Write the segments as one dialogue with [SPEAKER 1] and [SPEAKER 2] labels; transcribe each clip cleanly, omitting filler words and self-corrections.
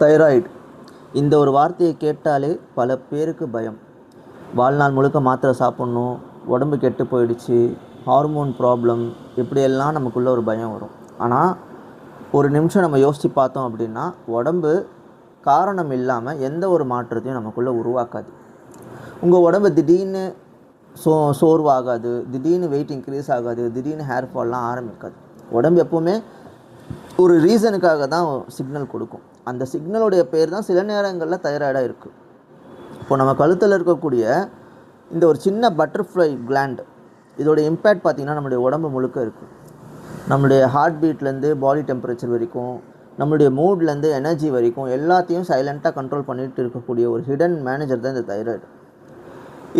[SPEAKER 1] Thyroid இந்த ஒரு வார்த்தையை கேட்டாலே பல பேருக்கு பயம். வாழ்நாள் முழுக்க மாத்திரை சாப்பிட்ணும், உடம்பு கெட்டு போயிடுச்சு, ஹார்மோன் ப்ராப்ளம், இப்படியெல்லாம் நமக்குள்ளே ஒரு பயம் வரும். ஆனால் ஒரு நிமிஷம் நம்ம யோசித்து பார்த்தோம் அப்படின்னா, உடம்பு காரணம் இல்லாமல் எந்த ஒரு மாற்றத்தையும் நமக்குள்ளே உருவாக்காது. உங்கள் உடம்பு திடீர்னு சோர்வாகாது, திடீர்னு வெயிட் இன்க்ரீஸ் ஆகாது, திடீர்னு ஹேர் ஃபால்லாம் ஆரம்பிக்காது. உடம்பு எப்போவுமே ஒரு ரீசனுக்காக தான் சிக்னல் கொடுக்கும். அந்த சிக்னலுடைய பேர் தான் சில நேரங்களில் தைராய்டாக இருக்குது. இப்போ நம்ம கழுத்தில் இருக்கக்கூடிய இந்த ஒரு சின்ன பட்டர்ஃப்ளை கிளாண்ட், இதோட இம்பேக்ட் பார்த்திங்கன்னா நம்மளுடைய உடம்பு முழுக்க இருக்குது. நம்மளுடைய ஹார்ட் பீட்லேருந்து பாடி டெம்பரேச்சர் வரைக்கும், நம்மளுடைய மூட்லேருந்து எனர்ஜி வரைக்கும் எல்லாத்தையும் சைலண்ட்டாக கண்ட்ரோல் பண்ணிட்டு இருக்கக்கூடிய ஒரு ஹிடன் மேனேஜர் தான் இந்த தைராய்டு.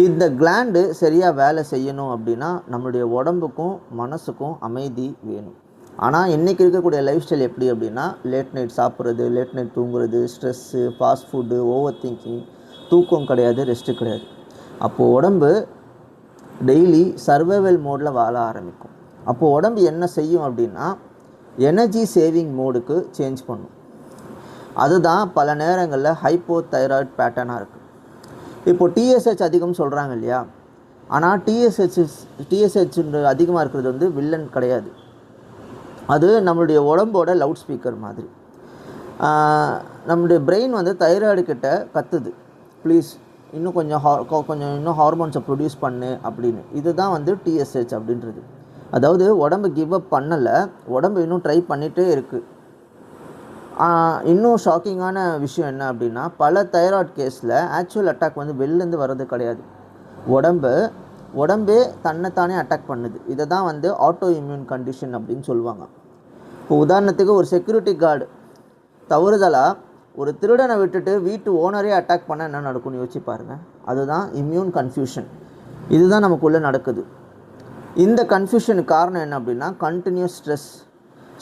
[SPEAKER 1] இந்த கிளாண்டு சரியாக வேலை செய்யணும் அப்படின்னா நம்மளுடைய உடம்புக்கும் மனசுக்கும் அமைதி வேணும். ஆனால் இன்றைக்கி இருக்கக்கூடிய லைஃப் ஸ்டைல் எப்படி அப்படின்னா, லேட் நைட் சாப்பிட்றது, லேட் நைட் தூங்குறது, stress, fast food, over thinking, தூக்கம் கிடையாது, ரெஸ்ட்டு கிடையாது. அப்போது உடம்பு டெய்லி சர்வைவல் மோடில் வாழ ஆரம்பிக்கும். அப்போது உடம்பு என்ன செய்யும் அப்படின்னா, எனர்ஜி சேவிங் மோடுக்கு சேஞ்ச் பண்ணும். அதுதான் பல நேரங்களில் ஹைப்போ தைராய்டு பேட்டர்னாக இருக்குது. இப்போது டிஎஸ்ஹெச் அதிகம் சொல்கிறாங்க இல்லையா, ஆனால் டிஎஸ்ஹெச் அதிகமாக இருக்கிறது வந்து வில்லன் கிடையாது. அது நம்மளுடைய உடம்போட லவுட் ஸ்பீக்கர் மாதிரி. நம்மளுடைய பிரெயின் வந்து தைராய்டு கிட்ட கத்துது, ப்ளீஸ் இன்னும் கொஞ்சம் இன்னும் ஹார்மோன்ஸை ப்ரொடியூஸ் பண்ணு அப்படின்னு. இதுதான் வந்து டிஎஸ்ஹெச் அப்படின்றது. அதாவது உடம்பு கிவ் அப் பண்ணலை, உடம்பு இன்னும் ட்ரை பண்ணிகிட்டே இருக்குது. இன்னும் ஷாக்கிங்கான விஷயம் என்ன அப்படின்னா, பல தைராய்டு கேஸில் ஆக்சுவல் அட்டாக் வந்து வெளிலேருந்து வர்றது கிடையாது. உடம்பே தன்னைத்தானே அட்டாக் பண்ணுது. இதை தான் வந்து ஆட்டோ இம்யூன் கண்டிஷன் அப்படின்னு சொல்லுவாங்க. இப்போ உதாரணத்துக்கு ஒரு செக்யூரிட்டி கார்டு தவறுதலாக ஒரு திருடனை விட்டுட்டு வீட்டு ஓனரே அட்டாக் பண்ண என்ன நடக்கும்னு யோசிச்சு பாருங்கள். அதுதான் இம்யூன் கன்ஃபியூஷன். இதுதான் நமக்குள்ளே நடக்குது. இந்த கன்ஃபியூஷனுக்கு காரணம் என்ன அப்படின்னா, கண்டினியூஸ்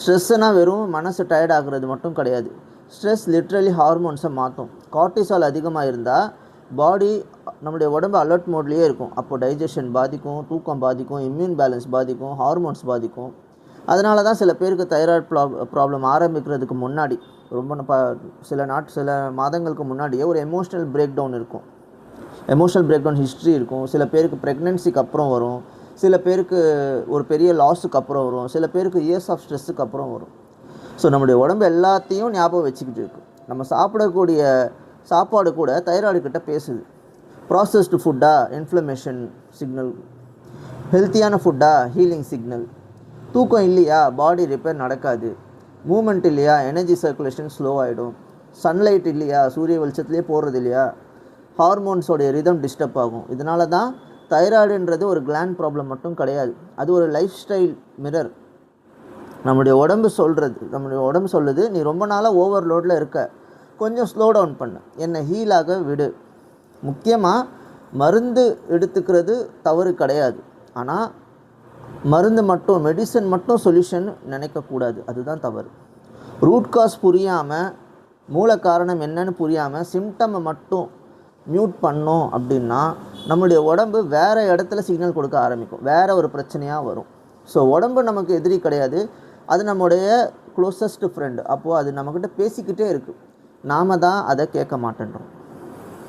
[SPEAKER 1] ஸ்ட்ரெஸ்ஸுனால் வெறும் மனசு டயர்ட் ஆகுறது மட்டும் கிடையாது. ஸ்ட்ரெஸ் லிட்ரலி ஹார்மோன்ஸை மாற்றும். கார்டிசால் அதிகமாக இருந்தால் பாடி, நம்முடைய உடம்பு அலர்ட் மோட்லேயே இருக்கும். அப்போது டைஜஷன் பாதிக்கும், தூக்கம் பாதிக்கும், இம்யூன் பேலன்ஸ் பாதிக்கும், ஹார்மோன்ஸ் பாதிக்கும். அதனால தான் சில பேருக்கு தைராய்டு ப்ராப்ளம் ஆரம்பிக்கிறதுக்கு முன்னாடி சில மாதங்களுக்கு முன்னாடியே ஒரு எமோஷ்னல் பிரேக் டவுன் இருக்கும். எமோஷ்னல் பிரேக் டவுன் ஹிஸ்ட்ரி இருக்கும். சில பேருக்கு ப்ரெக்னென்சிக்கு அப்புறம் வரும், சில பேருக்கு ஒரு பெரிய லாஸுக்கு அப்புறம் வரும், சில பேருக்கு இயர்ஸ் ஆஃப் ஸ்ட்ரெஸ்ஸுக்கு அப்புறம் வரும். ஸோ நம்முடைய உடம்பு எல்லாத்தையும் ஞாபகம் வச்சுக்கிட்டு இருக்கும். நம்ம சாப்பிடக்கூடிய சாப்பாடு கூட தைராய்டு கிட்ட பேசுது. ப்ராசஸ்டு ஃபுட்டா இன்ஃப்ளமேஷன் சிக்னல், ஹெல்த்தியான ஃபுட்டா ஹீலிங் சிக்னல், தூக்கம் இல்லையா பாடி ரிப்பேர் நடக்காது, மூமெண்ட் இல்லையா எனர்ஜி சர்க்குலேஷன் ஸ்லோ ஆகிடும், சன்லைட் இல்லையா சூரிய வெளிச்சத்துலேயே போடுறது இல்லையா ஹார்மோன்ஸோடைய ரிதம் டிஸ்டர்ப் ஆகும். இதனால தான் தைராய்டுன்றது ஒரு கிளாண்ட் ப்ராப்ளம் மட்டும் கிடையாது, அது ஒரு லைஃப் ஸ்டைல் மிரர். நம்முடைய உடம்பு சொல்லுது, நீ ரொம்ப நாளாக ஓவர்லோடில் இருக்க, கொஞ்சம் ஸ்லோ டவுன் பண்ணு, என்னை ஹீலாக விடு. முக்கியமாக மருந்து எடுத்துக்கிறது தவறு கிடையாது, ஆனால் மருந்து மட்டும், மெடிசன் மட்டும் சொல்யூஷன் நினைக்கக்கூடாது, அதுதான் தவறு. ரூட் காஸ் புரியாமல், மூல காரணம் என்னன்னு புரியாமல் சிம்டமை மட்டும் மியூட் பண்ணோம் அப்படின்னா நம்மளுடைய உடம்பு வேறு இடத்துல சிக்னல் கொடுக்க ஆரம்பிக்கும், வேறு ஒரு பிரச்சனையாக வரும். ஸோ உடம்பு நமக்கு எதிரி கிடையாது, அது நம்முடைய க்ளோசஸ்ட் ஃப்ரெண்டு. அப்போது அது நம்மக்கிட்ட பேசிக்கிட்டே இருக்குது, நாம் தான் அதை கேட்க மாட்டேன்றோம்.